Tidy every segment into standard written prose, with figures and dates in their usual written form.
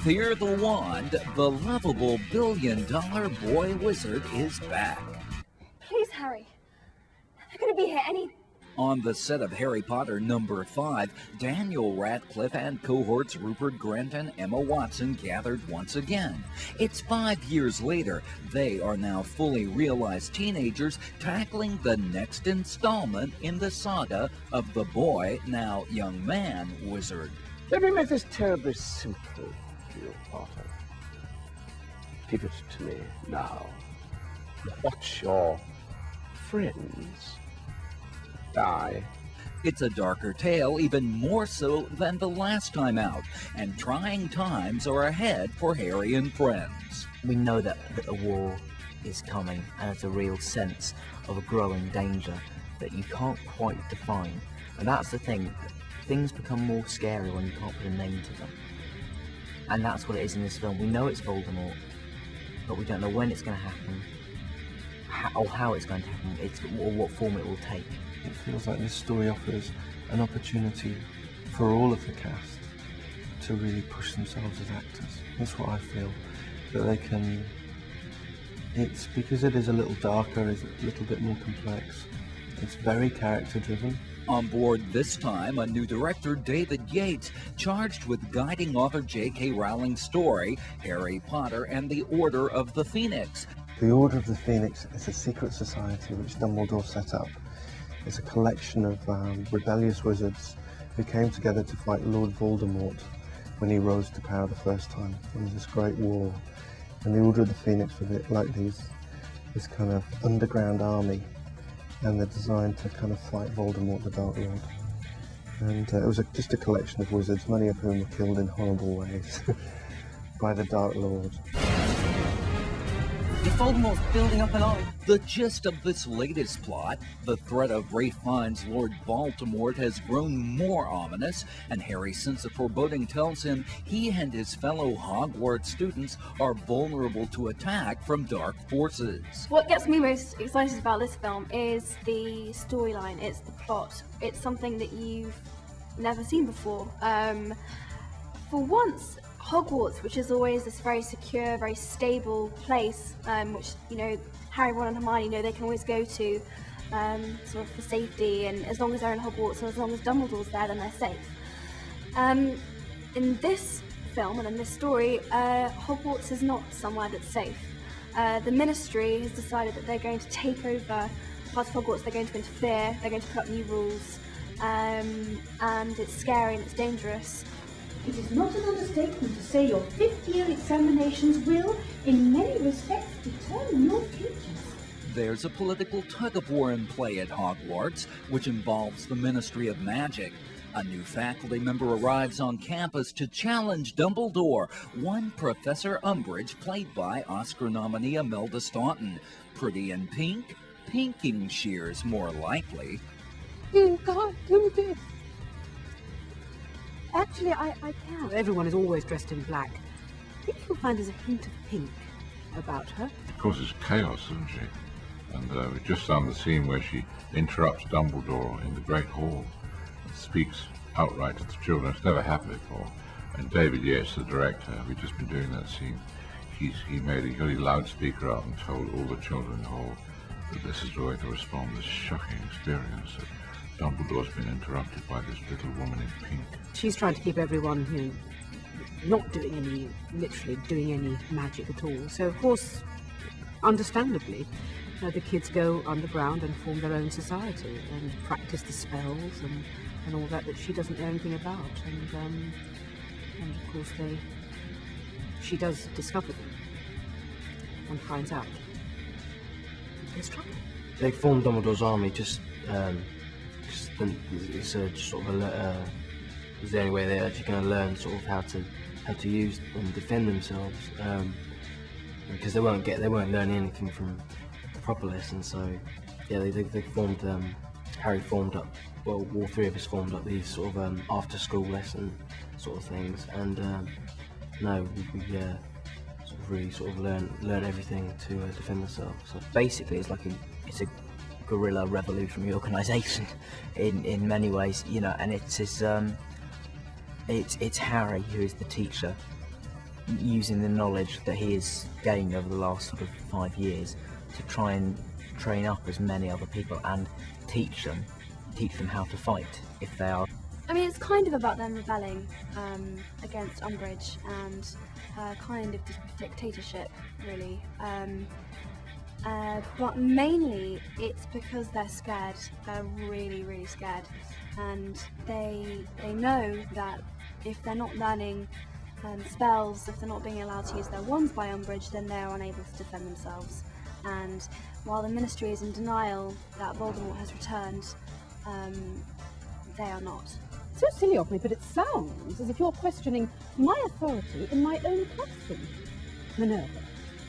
Fear the wand, the lovable billion-dollar boy wizard is back. Please, Harry. They're going to be here any... On the set of Harry Potter #5, Daniel Radcliffe and cohorts Rupert Grint and Emma Watson gathered once again. It's 5 years later. They are now fully realized teenagers tackling the next installment in the saga of the boy, now young man, wizard. Let me make this terribly simple, dear Potter. Give it to me now. Watch your friends die. It's a darker tale, even more so than the last time out, and trying times are ahead for Harry and friends. We know that a war is coming, and it's a real sense of a growing danger that you can't quite define. And that's the thing. Things become more scary when you can't put a name to them. And that's what it is in this film. We know it's Voldemort, but we don't know when it's going to happen, or how it's going to happen, or what form it will take. It feels like this story offers an opportunity for all of the cast to really push themselves as actors. That's what I feel, that they can... It's because it is a little darker, it's a little bit more complex. It's very character-driven. On board this time, a new director, David Yates, charged with guiding author J.K. Rowling's story, Harry Potter and the Order of the Phoenix. The Order of the Phoenix is a secret society which Dumbledore set up. It's a collection of rebellious wizards who came together to fight Lord Voldemort when he rose to power the first time. There was this great war, and the Order of the Phoenix was like this kind of underground army, and they're designed to kind of fight Voldemort, the Dark Lord. And it was just a collection of wizards, many of whom were killed in horrible ways by the Dark Lord. Voldemort's building up an army. The gist of this latest plot, the threat of Ralph Fiennes' Lord Voldemort has grown more ominous, and Harry's sense of foreboding tells him he and his fellow Hogwarts students are vulnerable to attack from dark forces. What gets me most excited about this film is the storyline, it's the plot. It's something that you've never seen before. For once, Hogwarts, which is always this very secure, very stable place, which, you know, Harry, Ron and Hermione know they can always go to sort of for safety, and as long as they're in Hogwarts and as long as Dumbledore's there, then they're safe. In this film and in this story, Hogwarts is not somewhere that's safe. The Ministry has decided that they're going to take over parts of Hogwarts, they're going to interfere, they're going to put up new rules, and it's scary and it's dangerous. It is not an understatement to say your fifth-year examinations will, in many respects, determine your futures. There's a political tug-of-war in play at Hogwarts, which involves the Ministry of Magic. A new faculty member arrives on campus to challenge Dumbledore, one Professor Umbridge, played by Oscar nominee Imelda Staunton. Pretty in pink? Pinking shears, more likely. You can't do this. Actually, I can. Everyone is always dressed in black. I think you'll find there's a hint of pink about her. Of course, it's chaos, isn't she? And we've just done the scene where she interrupts Dumbledore in the Great Hall and speaks outright to the children. It's never happened before. And David Yates, the director, we've just been doing that scene. He got his loudspeaker out and told all the children in the hall that this is the way to respond to this shocking experience. That Dumbledore's been interrupted by this little woman in pink. She's trying to keep everyone, you know, not literally doing any magic at all. So, of course, understandably, the kids go underground and form their own society and practice the spells and all that she doesn't know anything about. And of course, she does discover them and finds out there's trouble. They formed Dumbledore's army just it's sort of it's the only way they're actually going to learn sort of how to use and defend themselves, because they won't learn anything from the proper lessons. So yeah, they formed Harry formed up, well, all three of us formed up these sort of after school lesson sort of things, and we sort of really sort of learn everything to defend themselves. So basically it's a guerrilla revolutionary organisation in many ways, you know, and it's it's Harry who is the teacher, using the knowledge that he has gained over the last sort of 5 years to try and train up as many other people and teach them how to fight if they are. I mean, it's kind of about them rebelling against Umbridge and kind of dictatorship, really. But mainly, it's because they're scared. They're really, really scared, and they know that if they're not learning spells, if they're not being allowed to use their wands by Umbridge, then they're unable to defend themselves. And while the Ministry is in denial that Voldemort has returned, they are not. So silly of me, but it sounds as if you're questioning my authority in my own classroom. Minerva.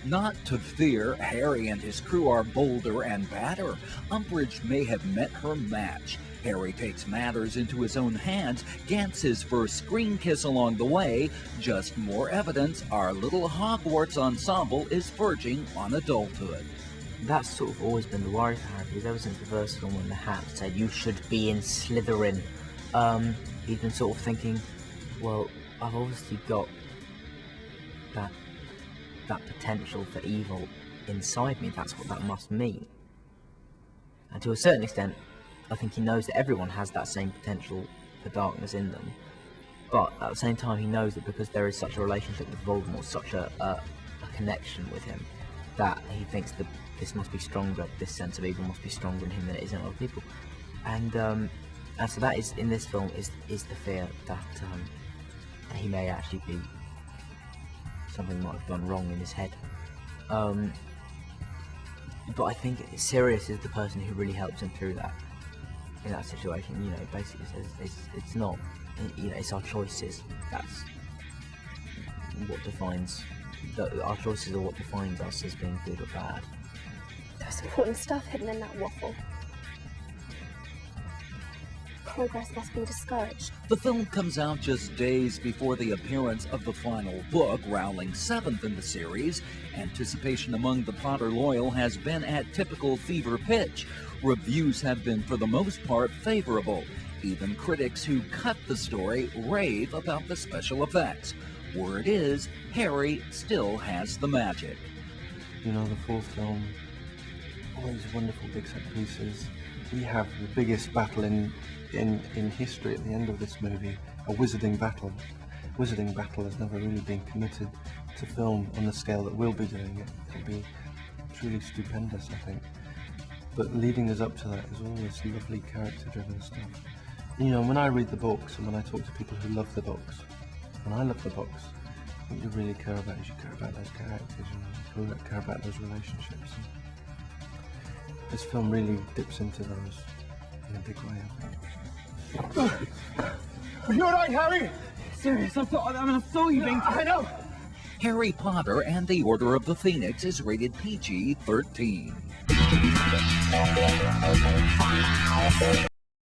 Not to fear, Harry and his crew are bolder and badder. Umbridge may have met her match. Harry takes matters into his own hands, gets his first screen kiss along the way. Just more evidence our little Hogwarts ensemble is verging on adulthood. That's sort of always been the worry for Harry, because ever since the first film when the Hat said, "You should be in Slytherin," he's been sort of thinking, well, I've obviously got that potential for evil inside me. That's what that must mean. And to a certain extent, I think he knows that everyone has that same potential for darkness in them. But at the same time, he knows that because there is such a relationship with Voldemort, such a connection with him, that he thinks that this must be stronger, this sense of evil must be stronger in him than it is in other people. And so that is, in this film, is the fear that he may actually be, something might have gone wrong in his head. But I think Sirius is the person who really helps him through that, in that situation. You know, basically says it's not, you know, it's our choices. That's what defines, our choices are what defines us as being good or bad. There's important stuff hidden in that waffle. Progress must be discouraged. The film comes out just days before the appearance of the final book, Rowling's 7th in the series. Anticipation among the Potter loyal has been at typical fever pitch. Reviews have been, for the most part, favorable. Even critics who cut the story rave about the special effects. Word is, Harry still has the magic. You know, the fourth film, all these wonderful big set pieces. We have the biggest battle in history at the end of this movie, a wizarding battle. Wizarding battle has never really been committed to film on the scale that we'll be doing it. It'll be truly stupendous, I think. But leading us up to that is all this lovely character-driven stuff. You know, when I read the books and when I talk to people who love the books, and I love the books, what you really care about is you care about those characters, you know, you care about those relationships. And this film really dips into those in a big way, I think. Are you alright, Harry? Serious, I saw you being... I know! Harry Potter and the Order of the Phoenix is rated PG-13.